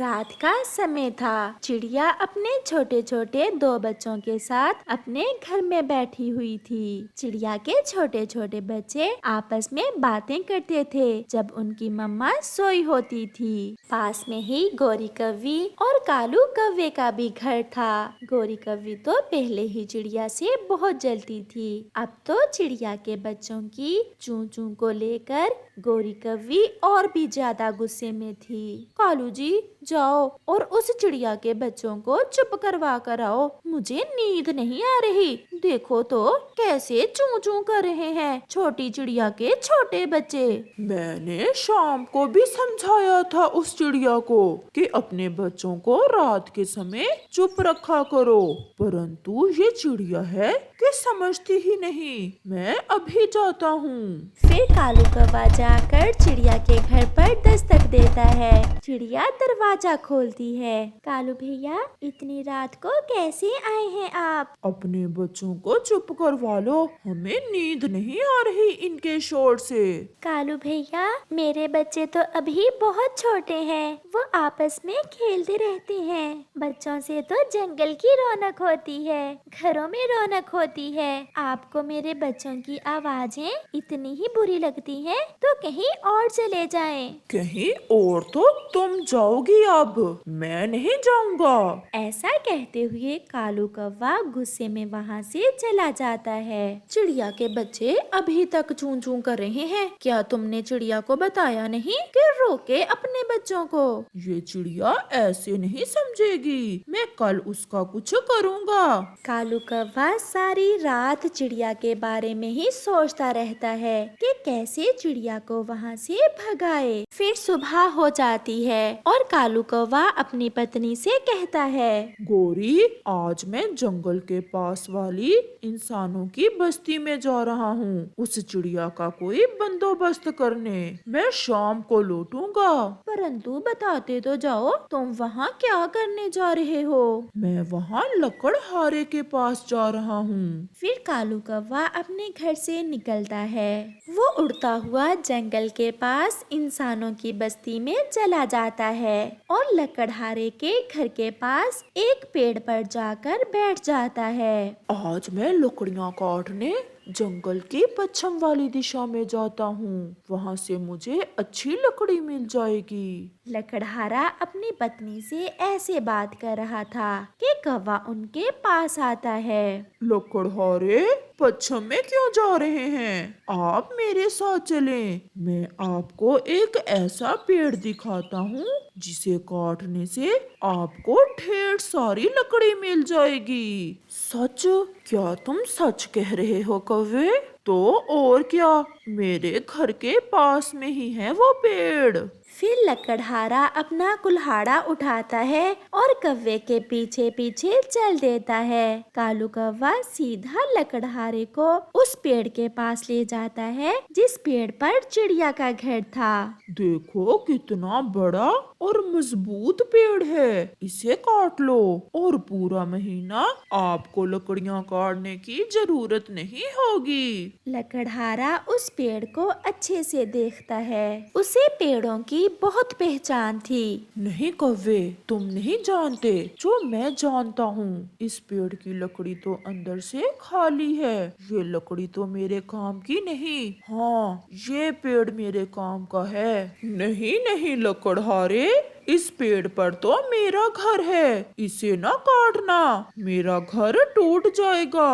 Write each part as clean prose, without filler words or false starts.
रात का समय था। चिड़िया अपने छोटे छोटे दो बच्चों के साथ अपने घर में बैठी हुई थी। चिड़िया के छोटे छोटे बच्चे आपस में बातें करते थे जब उनकी मम्मा सोई होती थी। पास में ही गोरी कौवी और कालू कौवे का भी घर था। गोरी कौवी तो पहले ही चिड़िया से बहुत जलती थी। अब तो चिड़िया के बच्चों की चू चू को लेकर गोरी कौवी और भी ज्यादा गुस्से में थी। कालू जी, जाओ और उस चिड़िया के बच्चों को चुप करवा कर आओ, मुझे नींद नहीं आ रही। देखो तो कैसे चू चू कर रहे हैं छोटी चिड़िया के छोटे बच्चे। मैंने शाम को भी समझाया था उस चिड़िया को कि अपने बच्चों को रात के समय चुप रखा करो, परंतु ये चिड़िया है कि समझती ही नहीं। मैं अभी जाता हूँ। फिर कालू कौवा जाकर चिड़िया के घर पर दस्तक देता है। चिड़िया दरवाजा खोलती है। कालू भैया, इतनी रात को कैसे आए हैं आप? अपने बच्चों को चुप करवा लो, हमें नींद नहीं आ रही इनके शोर से। कालू भैया, मेरे बच्चे तो अभी बहुत छोटे हैं, वो आपस में खेलते रहते हैं। बच्चों से तो जंगल की रौनक होती है, घरों में रौनक होती है। आपको मेरे बच्चों की आवाजें इतनी ही बुरी लगती हैं, तो कहीं और चले जाएं। कहीं और तो तुम जाओगी, अब मैं नहीं जाऊंगा। ऐसा कहते हुए कालू कौवा गुस्से में वहाँ से चला जाता है। चिड़िया के बच्चे अभी तक चूं चूं कर रहे हैं। क्या तुमने चिड़िया को बताया नहीं कि रोके अपने बच्चों को? ये चिड़िया ऐसे नहीं समझेगी, मैं कल उसका कुछ करूँगा। कालू कौवा सारी रात चिड़िया के बारे में ही सोचता रहता है कि कैसे चिड़िया को वहाँ से भगाए। फिर सुबह हो जाती है और कालू कौवा अपनी पत्नी से कहता है, गोरी, आज मैं जंगल के पास वाली इंसानों की बस्ती में जा रहा हूँ उस चिड़िया का कोई बंदोबस्त करने। मैं शाम को लौटूंगा। परंतु बताते तो जाओ, तुम वहाँ क्या करने जा रहे हो? मैं वहाँ लकड़हारे के पास जा रहा हूँ। फिर कालू कौवा अपने घर से निकलता है। वो उड़ता हुआ जंगल के पास इंसानों की बस्ती में चला जाता है और लकड़हारे के घर के पास एक पेड़ पर जाकर बैठ जाता है। आज मैं लकड़ियाँ काटने जंगल की पश्चिम वाली दिशा में जाता हूँ, वहाँ से मुझे अच्छी लकड़ी मिल जाएगी। लकड़हारा अपनी पत्नी से ऐसे बात कर रहा था कि कौवा उनके पास आता है। लकड़हारे, पश्चिम में क्यों जा रहे हैं? आप मेरे साथ चलें। मैं आपको एक ऐसा पेड़ दिखाता हूँ जिसे काटने से आपको ढेर सारी लकड़ी मिल जाएगी। सच? क्या तुम सच कह रहे हो कौवे? तो और क्या, मेरे घर के पास में ही है वो पेड़। फिर लकड़हारा अपना कुल्हाड़ा उठाता है और कौवे के पीछे पीछे चल देता है। कालू कौवा सीधा लकड़हारे को उस पेड़ के पास ले जाता है जिस पेड़ पर चिड़िया का घर था। देखो कितना बड़ा और मजबूत पेड़ है, इसे काट लो और पूरा महीना आपको लकड़ियाँ काटने की जरूरत नहीं होगी। लकड़हारा उस पेड़ को अच्छे से देखता है। उसे पेड़ों की बहुत पहचान थी। नहीं कौवे, तुम नहीं जानते जो मैं जानता हूँ। इस पेड़ की लकड़ी तो अंदर से खाली है। ये लकड़ी तो मेरे काम की नहीं। हाँ, ये पेड़ मेरे काम का है। नहीं नहीं लकड़हारे, इस पेड़ पर तो मेरा घर है, इसे ना काटना, मेरा घर टूट जाएगा।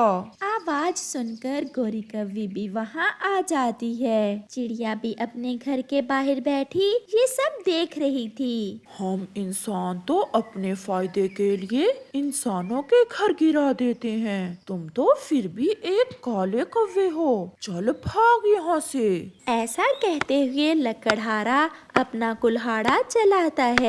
आवाज सुनकर गोरी कौवी भी वहाँ आ जाती है। चिड़िया भी अपने घर के बाहर बैठी ये सब देख रही थी। हम इंसान तो अपने फायदे के लिए इंसानों के घर गिरा देते हैं, तुम तो फिर भी एक काले कौवे हो। चल भाग यहाँ से। ऐसा कहते हुए लकड़हारा अपना कुल्हाड़ा चलाता है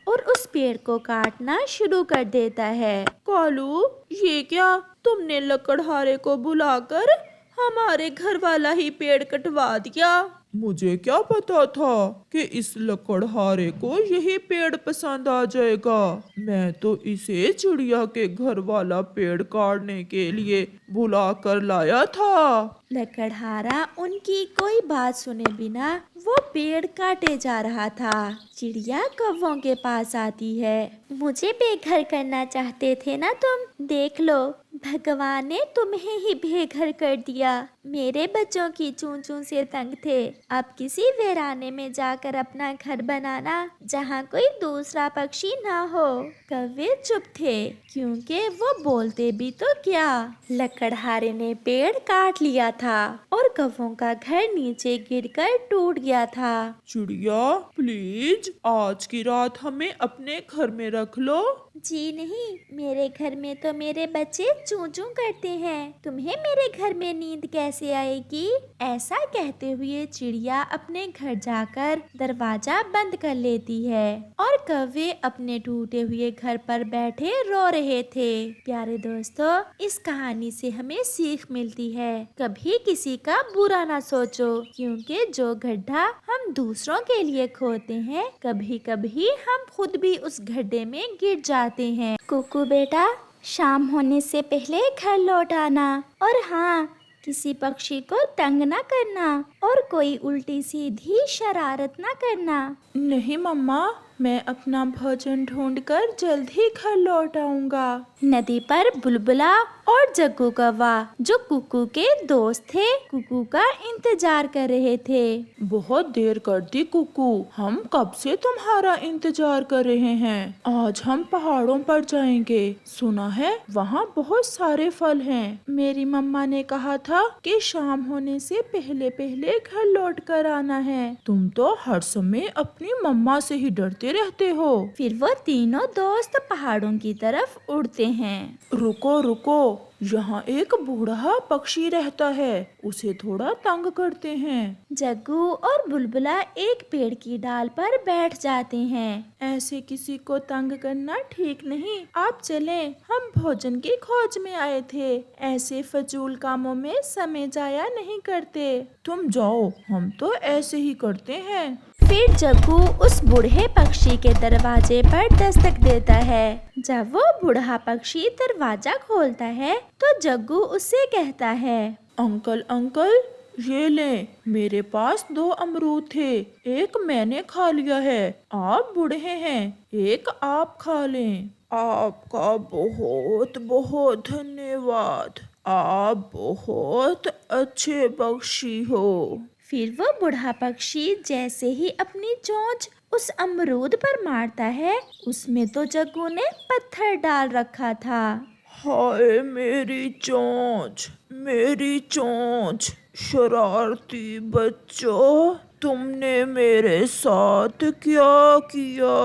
और उस पेड़ को काटना शुरू कर देता है। कालू, ये क्या, तुमने लकड़हारे को बुलाकर हमारे घर वाला ही पेड़ कटवा दिया? मुझे क्या पता था कि इस लकड़हारे को यही पेड़ पसंद आ जाएगा। मैं तो इसे चिड़िया के घर वाला पेड़ काटने के लिए बुला कर लाया था। लकड़हारा उनकी कोई बात सुने बिना वो पेड़ काटे जा रहा था। चिड़िया कौवों के पास आती है। मुझे बेघर करना चाहते थे ना तुम, देख लो भगवान ने तुम्हें ही बेघर कर दिया। मेरे बच्चों की चूं चूं से तंग थे। अब किसी वीराने में जाकर अपना घर बनाना जहाँ कोई दूसरा पक्षी ना हो। कौवे चुप थे क्योंकि वो बोलते भी तो क्या। लकड़हारे ने पेड़ काट लिया था और कौवों का घर नीचे गिरकर टूट गया था। चिड़िया प्लीज आज की रात हमें अपने घर में रख लो। जी नहीं, मेरे घर में तो मेरे बच्चे चूं चूं करते हैं, तुम्हें मेरे घर में नींद कैसे आएगी। ऐसा कहते हुए चिड़िया अपने घर जाकर दरवाजा बंद कर लेती है और कौवे अपने टूटे हुए घर पर बैठे रो रहे थे। प्यारे दोस्तों, इस कहानी से हमें सीख मिलती है, कभी किसी का बुरा ना सोचो, क्योंकि जो गड्ढा हम दूसरों के लिए खोदते हैं कभी कभी हम खुद भी उस गड्ढे में गिर जाते हैं। कुकू बेटा, शाम होने से पहले घर लौट आना, और हाँ, किसी पक्षी को तंग ना करना और कोई उल्टी सीधी शरारत ना करना। नहीं मम्मा, मैं अपना भोजन ढूंढकर जल्द ही घर लौट आऊंगा। नदी पर बुलबुला और जग्गू कौवा, जो कुकू के दोस्त थे, कुकू का इंतजार कर रहे थे। बहुत देर कर दी कुकू, हम कब से तुम्हारा इंतजार कर रहे हैं। आज हम पहाड़ों पर जाएंगे, सुना है वहाँ बहुत सारे फल हैं। मेरी मम्मा ने कहा था कि शाम होने से पहले पहले घर लौट कर आना है। तुम तो हर समय अपनी मम्मा से ही डरते रहते हो। फिर वो तीनों दोस्त पहाड़ों की तरफ उड़ते हैं। रुको रुको, यहाँ एक बूढ़ा पक्षी रहता है, उसे थोड़ा तंग करते हैं। जग्गू और बुलबुला एक पेड़ की डाल पर बैठ जाते हैं। ऐसे किसी को तंग करना ठीक नहीं, आप चलें, हम भोजन की खोज में आए थे, ऐसे फजूल कामों में समय जाया नहीं करते। तुम जाओ, हम तो ऐसे ही करते हैं। फिर जग्गू उस बूढ़े पक्षी के दरवाजे पर दस्तक देता है। जब वो बूढ़ा पक्षी दरवाजा खोलता है तो जग्गू उससे कहता है, अंकल अंकल, ये लें, मेरे पास 2 अमरूद थे, एक मैंने खा लिया है, आप बूढ़े हैं, एक आप खा लें। आपका बहुत बहुत धन्यवाद, आप बहुत अच्छे पक्षी हो। फिर वो बूढ़ा पक्षी जैसे ही अपनी चोंच उस अमरूद पर मारता है, उसमें तो जग्गू ने पत्थर डाल रखा था। हाय मेरी चोंच, मेरी चोंच, शरारती बच्चों, तुमने मेरे साथ क्या किया।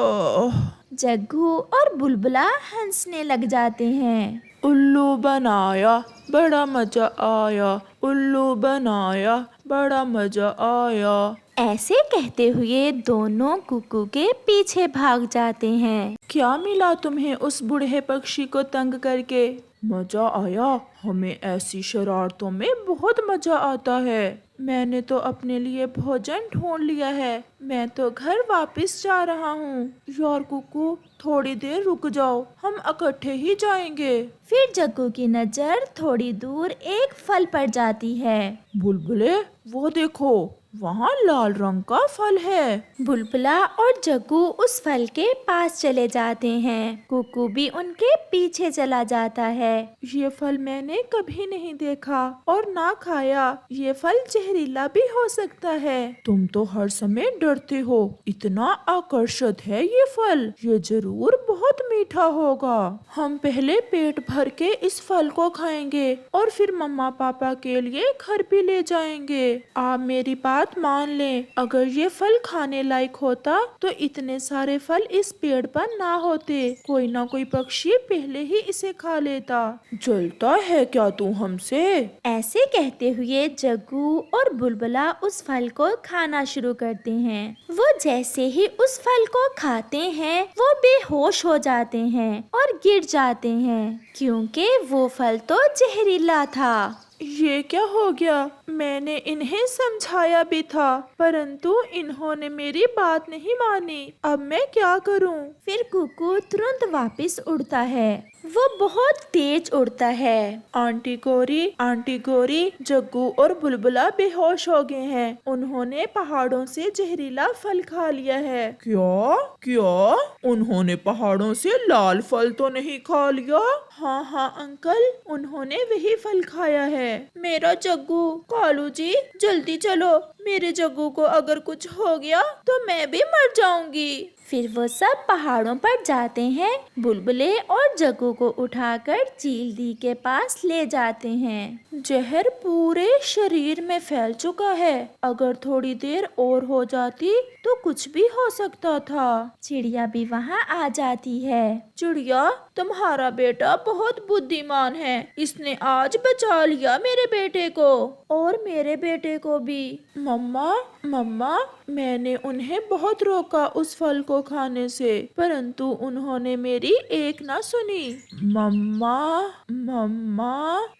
जग्गू और बुलबुला हंसने लग जाते हैं। उल्लू बनाया, बड़ा मजा आया, उल्लू बनाया, बड़ा मजा आया। ऐसे कहते हुए दोनों कुकू के पीछे भाग जाते हैं। क्या मिला तुम्हें उस बूढ़े पक्षी को तंग करके? मजा आया, हमें ऐसी शरारतों में बहुत मजा आता है। मैंने तो अपने लिए भोजन ढूंढ लिया है, मैं तो घर वापस जा रहा हूँ। यार कुकू, थोड़ी देर रुक जाओ, हम इकट्ठे ही जाएंगे। फिर जग्गू की नजर थोड़ी दूर एक फल पर जाती है। बुलबुले, वो देखो, वहाँ लाल रंग का फल है। बुलबुला और जग्गू उस फल के पास चले जाते हैं। कुकू भी उनके पीछे चला जाता है। ये फल मैंने कभी नहीं देखा और ना खाया, ये फल जहरीला भी हो सकता है। तुम तो हर समय डरते हो, इतना आकर्षक है ये फल, ये जरूर बहुत मीठा होगा। हम पहले पेट भर के इस फल को खाएंगे और फिर मम्मा पापा के लिए घर भी ले जाएंगे। आप मेरी बात मान लें, अगर ये फल खाने लायक होता तो इतने सारे फल इस पेड़ पर ना होते, कोई ना कोई पक्षी पहले ही इसे खा लेता। जलता है क्या तू हमसे? ऐसे कहते हुए जग्गू और बुलबुला उस फल को खाना शुरू करते हैं। वो जैसे ही उस फल को खाते हैं वो बेहोश हो जाते हैं और गिर जाते हैं, क्योंकि वो फल तो जहरीला था। ये क्या हो गया? मैंने इन्हें समझाया भी था, परंतु इन्होंने मेरी बात नहीं मानी। अब मैं क्या करूं? फिर कुकू तुरंत वापस उड़ता है। वो बहुत तेज उड़ता है। आंटी गौरी, जग्गू और बुलबुला बेहोश हो गए हैं। उन्होंने पहाड़ों से जहरीला फल खा लिया है। क्या? क्या? उन्होंने पहाड़ों से लाल फल तो नहीं खा लिया? हाँ हाँ अंकल, उन्होंने वही फल खाया है। मेरा जग्गू। कालू जी जल्दी चलो, मेरे जग्गू को अगर कुछ हो गया तो मैं भी मर जाऊंगी। फिर वो सब पहाड़ों पर जाते हैं। बुलबुले और जग्गू को उठाकर चील दी के पास ले जाते हैं। जहर पूरे शरीर में फैल चुका है। अगर थोड़ी देर और हो जाती तो कुछ भी हो सकता था। चिड़िया भी वहाँ आ जाती है। चिड़िया, तुम्हारा बेटा बहुत बुद्धिमान है। इसने आज बचा लिया मेरे बेटे को और मेरे बेटे को भी। मम्मा, मैंने उन्हें बहुत रोका उस फल को खाने से, परंतु उन्होंने मेरी एक ना सुनी। मम्मा,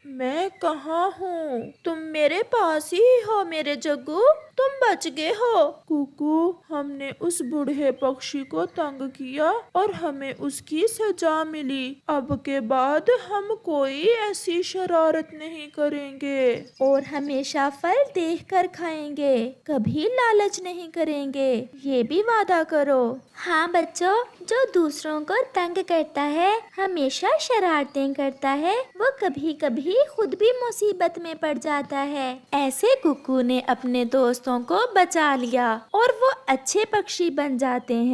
मैं कहाँ हूँ? तुम मेरे पास ही हो मेरे जग्गू, तुम बच गए हो। कुकू, हमने उस बूढ़े पक्षी को तंग किया और हमें उसकी सजा मिली। अब के बाद हम कोई ऐसी शरारत नहीं करेंगे और हमेशा फल देखकर खाएंगे, कभी लालच नहीं करेंगे, ये भी वादा करो। हाँ बच्चों, जो दूसरों को तंग करता है, हमेशा शरारतें करता है, वो कभी कभी खुद भी मुसीबत में पड़ जाता है। ऐसे कुकू ने अपने दोस्तों को बचा लिया और वो अच्छे पक्षी बन जाते हैं।